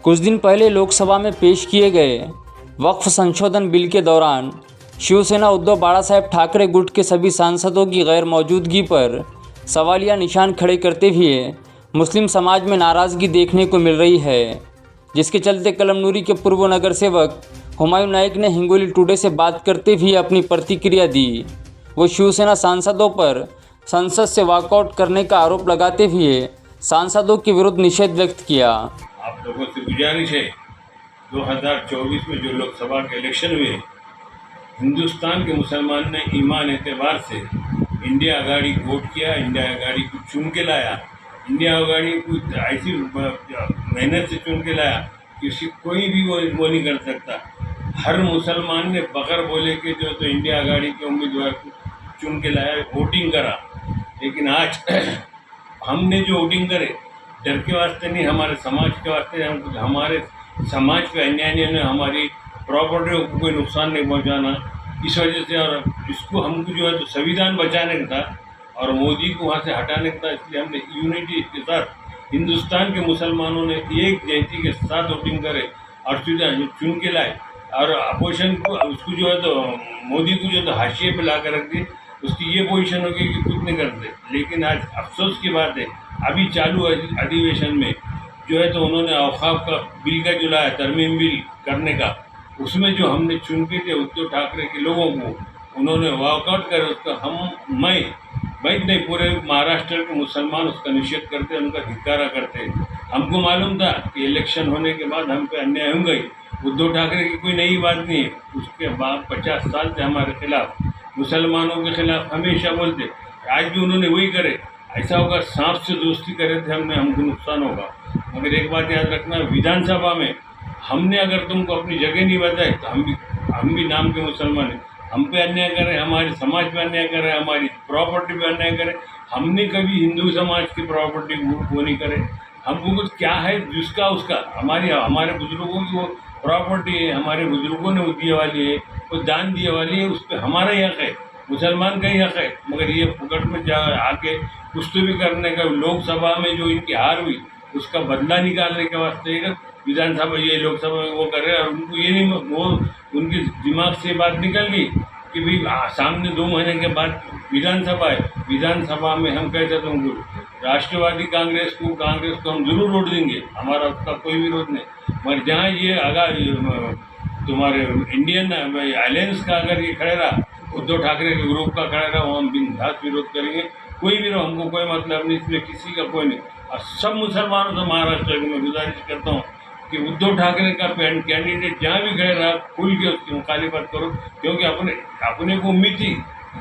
कुछ दिन पहले लोकसभा में पेश किए गए वक्फ संशोधन बिल के दौरान शिवसेना उद्धव बाळासाहेब ठाकरे गुट के सभी सांसदों की गैर मौजूदगी पर सवालिया निशान खड़े करते हुए मुस्लिम समाज में नाराज़गी देखने को मिल रही है, जिसके चलते कलमनुरी के पूर्व नगर सेवक हुमायूं नाइक ने हिंगोली टुडे से बात करते हुए अपनी प्रतिक्रिया दी। वो शिवसेना सांसदों पर संसद से वॉकआउट करने का आरोप लगाते हुए सांसदों के विरुद्ध निषेध व्यक्त किया। आप लोगों से गुजारिश है, 2024 में जो लोकसभा के इलेक्शन हुए, हिंदुस्तान के मुसलमान ने ईमान एतबार से इंडिया आघाड़ी को वोट किया, इंडिया आघाड़ी को चुन के लाया। इंडिया आघाड़ी को ऐसी मेहनत से चुन के लाया कि उसकी कोई भी वो नहीं कर सकता। हर मुसलमान ने बगैर बोले के जो तो इंडिया आघाड़ी के उम्मीदवार को चुन के लाया, वोटिंग करा। लेकिन आज हमने जो वोटिंग करे डर के वास्ते नहीं, हमारे समाज के वास्ते, हमारे समाज पे अन्याय नहीं होना, हमारी प्रॉपर्टी को कोई नुकसान नहीं पहुंचाना, इस वजह से। और इसको हमको जो है तो संविधान बचाने का था और मोदी को वहाँ से हटाने का था, इसलिए हमने यूनिटी के साथ हिंदुस्तान के मुसलमानों ने एक जयती के साथ वोटिंग करे और चुन के लाए। और अपोजिशन को उसको जो है तो मोदी को जो तो हाशिए पे ला कर रख दिए। उसकी ये पोजीशन होगी कि कुछ नहीं करते। लेकिन आज अफसोस की बात है, अभी चालू अधिवेशन में जो है तो उन्होंने औकाफ का बिल का जो लाया तरमीम बिल करने का, उसमें जो हमने चुन के थे उद्धव ठाकरे के लोगों को उन्होंने वॉकआउट कर उसका मैं नहीं पूरे महाराष्ट्र के मुसलमान उसका निषेध करते, उनका धिक्कारा करते। हमको मालूम था कि इलेक्शन होने के बाद हम पे अन्याय हो गई। उद्धव ठाकरे की कोई नई बात नहीं है, उसके बाद 50 साल से हमारे खिलाफ, मुसलमानों के खिलाफ हमेशा बोलते। आज भी उन्होंने वही करे। ऐसा होगा सांप से दोस्ती करे थे हमको नुकसान होगा। मगर एक बात याद रखना, विधानसभा में हमने अगर तुमको अपनी जगह नहीं बताई तो हम भी नाम के मुसलमान हैं। हम पे अन्याय करें, हमारे समाज पे अन्याय करें, हमारी प्रॉपर्टी पे अन्याय करें। हमने कभी हिंदू समाज की प्रॉपर्टी वो नहीं करे। हमको कुछ क्या है जिसका उसका हमारे बुजुर्गों की वो प्रॉपर्टी है, हमारे बुजुर्गों ने वो दिए वाली है, वो दान दिए वाली है, उस पर हमारा ही हक है, मुसलमान का ही हक है। मगर ये फुकट में जा आके कुछ तो भी करने का, लोकसभा में जो इनकी हार हुई उसका बदला निकालने के वास्ते विधानसभा ये लोकसभा में वो कर रहे हैं। और उनको ये नहीं, वो उनके दिमाग से बात निकल गई कि भाई सामने 2 महीने के बाद विधानसभा है, विधानसभा में हम कैसे तुमको राष्ट्रवादी कांग्रेस को हम जरूर वोट देंगे, हमारा उसका कोई विरोध नहीं। मगर जहाँ ये तुम्हारे इंडियन अलायंस का अगर ये खड़े रहा, उद्धव ठाकरे के ग्रुप का खड़ा रहा, वो हम बिंदास विरोध करेंगे। कोई भी रहो, हमको कोई मतलब नहीं, इसमें किसी का कोई नहीं। और सब मुसलमानों से महाराष्ट्र की मैं गुजारिश करता हूँ कि उद्धव ठाकरे का कैंडिडेट जहाँ भी खड़े रहा खुल के उसकी मुखालिफत करो, क्योंकि अपने को उम्मीद थी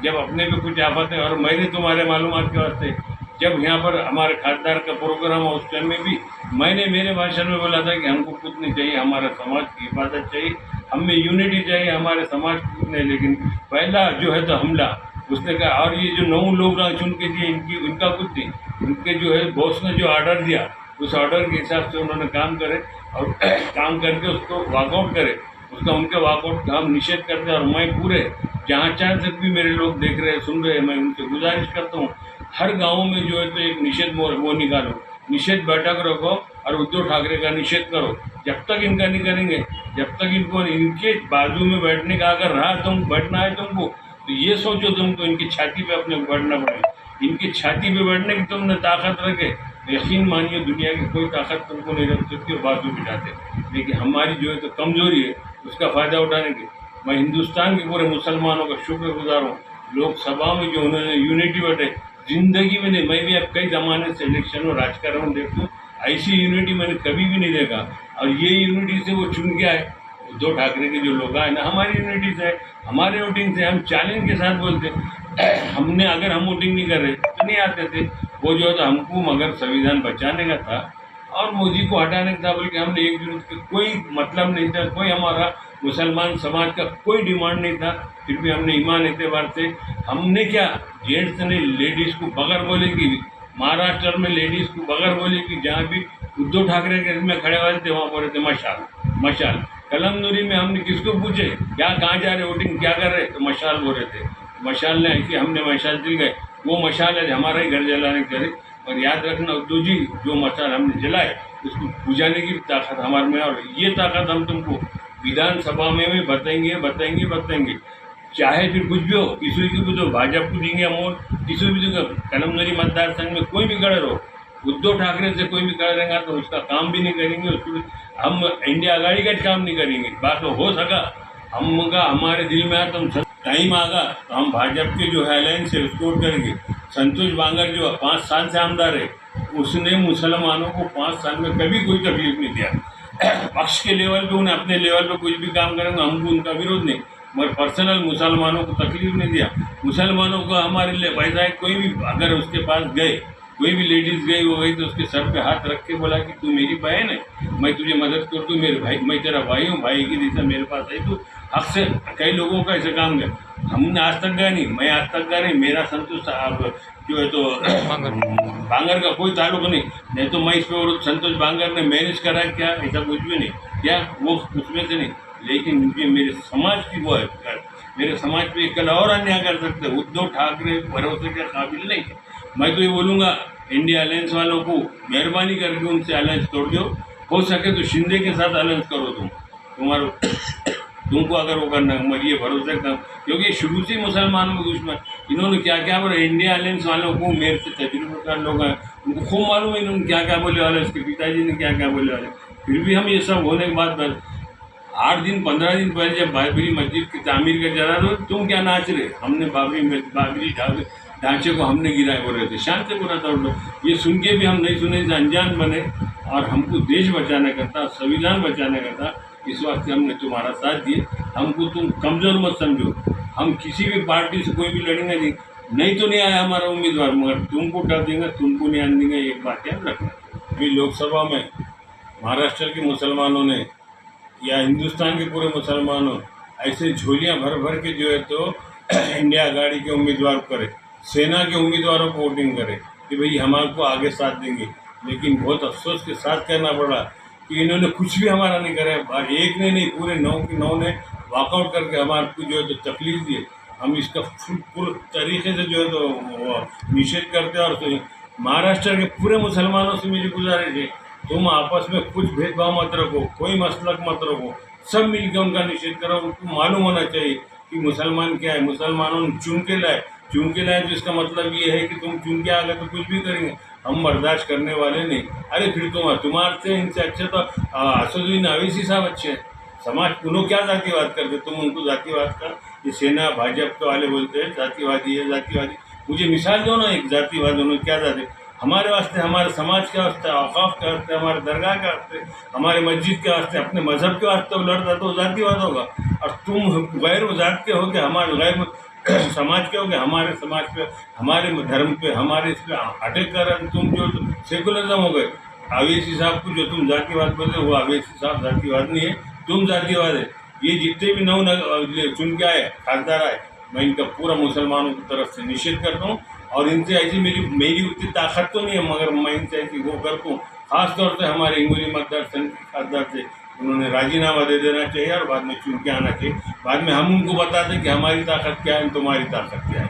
जब अपने पे कुछ आफत है। और मैंने तुम्हारे मालूमात के वास्ते जब यहाँ पर हमारे खासदार का प्रोग्राम हो उस टाइम में भी मैंने मेरे भाषण में बोला था कि हमको कुछ नहीं चाहिए, हमारा समाज की हिफाजत चाहिए, हमें यूनिटी चाहिए, हमारे समाज को कुछ नहीं। लेकिन पहला जो है तो हमला उसने कहा। और ये जो 9 लोग चुन के दिए इनका कुछ नहीं, उनके जो है बॉस ने जो ऑर्डर दिया उस ऑर्डर के हिसाब से उन्होंने काम करे और काम करके उसको वॉकआउट करे, उसका उनके वॉकआउट का हम निषेध करते हैं। और मैं पूरे जहाँ तक भी मेरे लोग देख रहे हैं सुन रहे हैं, मैं उनसे गुजारिश करता हूँ हर गाँव में जो है तो एक निषेध वो निकालो, निषेध बैठक रखो और उद्धव ठाकरे का निषेध करो। जब तक इनका नहीं करेंगे, जब तक इनको इनके बाजू में बैठने का अगर रहा बैठना है तुमको, तो ये सोचो तुमको इनकी छाती पे अपने बैठना पड़ेगा। इनकी छाती पे बैठने की तुमने ताकत रखे, यकीन मानिए दुनिया की कोई ताकत तुमको नहीं रख सकती और बाजू बिठाते। लेकिन हमारी जो है तो कमजोरी है, उसका फ़ायदा उठाने की मैं हिंदुस्तान के पूरे मुसलमानों का शुक्रगुजार हूँ। लोकसभा में जो उन्होंने यूनिटी बैठे, जिंदगी में नहीं, मैं भी अब कई ज़माने से इलेक्शन और राजकारण देखता हूँ, ऐसी यूनिटी मैंने कभी भी नहीं देखा। और ये यूनिटी से वो चुन के आए, उद्धव ठाकरे के जो लोग आए ना, हमारी यूनिटी से, हमारे वोटिंग से, हम चैलेंज के साथ बोलते हमने अगर हम वोटिंग नहीं कर रहे तो नहीं आते थे। वो जो था हमको मगर संविधान बचाने का था और मोदी को हटाने का था, बल्कि हमने एक दूसरे का कोई मतलब नहीं था, कोई हमारा मुसलमान समाज का कोई डिमांड नहीं था। फिर भी हमने ईमान एतबार से हमने क्या, जेंट्स ने लेडीज़ को बगैर बोले कि महाराष्ट्र में लेडीज़ को बगैर बोले कि जहाँ भी उद्धव ठाकरे के में खड़े वाले थे वहाँ बोले थे मशाल। कलमनुरी में हमने किसको पूछे क्या कहाँ जा रहे वोटिंग क्या कर रहे, तो मशाल बोल रहे थे। मशाल ने ऐसी हमने मशाल जल गए, वो मशाल है हमारा ही घर जलाने करे। और याद रखना उद्धव जी, जो मशाल हमने जलाए उसको बुझाने की ताकत हमारे में है। और ये ताकत हम तुमको विधानसभा में भी बताएंगे। चाहे फिर कुछ भी हो, किसी की भी तो भाजपा को देंगे हम, और किसी भी तो कलमनरी मतदार संघ में कोई भी खड़े रहो, उद्धव ठाकरे से कोई भी खड़ा रहेगा तो उसका काम भी नहीं करेंगे, उसको हम इंडिया आघाड़ी का काम नहीं करेंगे। बात तो हो सका हमका हमारे दिल में आया, तो टाइम आगा तो हम भाजपा के जो है अलायंस है उसको करेंगे। संतोष बांगर जो 5 साल से आमदार है, उसने मुसलमानों को 5 साल में कभी कोई तकलीफ नहीं दिया। पक्ष के लेवल पे उन्हें अपने लेवल पे कुछ भी काम करेंगे, हमको उनका विरोध नहीं, मगर पर्सनल मुसलमानों को तकलीफ नहीं दिया। मुसलमानों को हमारे लिए पैसा है, कोई भी अगर उसके पास गए, कोई भी लेडीज़ गई हो गई तो उसके सर पे हाथ रख के बोला कि तू मेरी बहन है, मैं तुझे मदद कर दूँ, मेरे भाई, मैं तेरा भाई हूँ, भाई की जैसा मेरे पास आई तो हक से। कई लोगों का ऐसे काम गया, हमने आज तक गया नहीं, मैं आज तक गया नहीं, मेरा संतोष जो है तो बांगर का कोई ताल्लुक नहीं तो मैं इस पे और संतोष बांगर ने मैनेज करा क्या, ऐसा कुछ भी नहीं क्या, वो उसमें से नहीं। लेकिन ये मेरे समाज की वो है, मेरे समाज पे कल और अन्याय कर सकते। उद्धव ठाकरे भरोसे के काबिल नहीं है। मैं तो ये बोलूँगा इंडिया अलायंस वालों को, मेहरबानी करके उनसे अलायंस तोड़ दो, हो सके तो शिंदे के साथ अलायंस करो। तुमको अगर वो करना है, मैं ये भरोसा करता हूँ, क्योंकि शुरू से मुसलमानों में दुश्मन। इन्होंने क्या क्या बोला इंडिया अलायंस वालों को, मेरे से तजुर्बेकार लोग हैं, उनको खूब मालूम है इन्होंने क्या क्या बोले वाले, उसके पिताजी ने क्या क्या बोले वाले। फिर भी हम ये सब होने के बाद 8 दिन 15 दिन पहले जब बाबरी मस्जिद की तामीर का जरा तो तुम क्या नाच रहे, हमने बाबरी ढांचे को हमने गिराए बोल रहे थे, शांत से बोला था। ये सुन के भी हम नहीं सुने, अनजान बने, और हमको देश बचाने का था, संविधान बचाने का था, इस वास्ते हमने तुम्हारा साथ दिए। हमको तुम कमज़ोर मत समझो, हम किसी भी पार्टी से कोई भी लड़ेंगे नहीं तो नहीं आया हमारा उम्मीदवार, मगर तुमको डर देंगे, तुमको नहीं आने देंगे, एक बात याद रखना। अभी लोकसभा में महाराष्ट्र के मुसलमानों ने या हिंदुस्तान के पूरे मुसलमानों ऐसे झोलियां भर भर के जो है तो इंडिया आघाड़ी के उम्मीदवार करे, सेना के उम्मीदवारों को वोटिंग करे कि भाई हमारे को आगे साथ देंगे। लेकिन बहुत अफसोस के साथ कहना पड़ा कि इन्होंने कुछ भी हमारा नहीं करा, एक ने नहीं पूरे 9 के 9 ने वॉकआउट करके हमारे को जो है तो तकलीफ दी। हम इसका पूरे तरीके से जो है तो निषेध करते हैं। और महाराष्ट्र के पूरे मुसलमानों से मेरी गुजारिश है, तुम आपस में कुछ भेदभाव मत रखो, कोई मसलक मत रखो, सब मिलकर उनका निषेध करो। उनको मालूम होना चाहिए कि मुसलमान क्या है। मुसलमानों ने चुन के लाए तो इसका मतलब ये है कि तुम चुन के आ गए तो कुछ भी करेंगे, हम बर्दाश्त करने वाले नहीं। अरे फिर तुम्हारे से इनसे अच्छे तो असदुद्दीन अवैसी साहब अच्छे हैं। समाज उन्होंने क्या जातिवाद करते, तुम उनको जातिवाद का, ये सेना भाजपा वाले बोलते हैं जातिवादी है जातिवादी। मुझे मिसाल दो ना एक जातिवाद, उन्होंने क्या जाति, हमारे वास्ते, हमारे समाज के वास्ते, औकाफ के वास्ते, हमारे दरगाह के वास्ते, हमारे मस्जिद के वास्ते, अपने मजहब के वास्ते वो लड़ता तो जातिवाद होगा। और तुम गैर जात के हो गए, हमारे गैर समाज के हो गए, हमारे समाज पे, हमारे धर्म पे, हमारे इस पर अटैक कर रहे, तुम जो सेकुलरिज्म हो गए। अवैसी साहब को जो तुम जातिवाद बोलते वो अवैसी साहब जातिवाद नहीं है, तुम जातिवाद है। ये जितने भी 9 चुन के आए खासदार आए, मैं इनका पूरा मुसलमानों की तरफ से निषेध करता हूँ। और इनसे ऐसी मेरी उतनी ताकत तो नहीं है, मगर मैं इनसे ऐसी वो करता हूँ। खासतौर से हमारे हिंगोली मतदार संघ के खासदार से उन्होंने राजीनामा दे देना चाहिए और बाद में चुन के आना चाहिए। बाद में हम उनको बताते कि हमारी ताकत क्या है, तुम्हारी ताकत क्या है।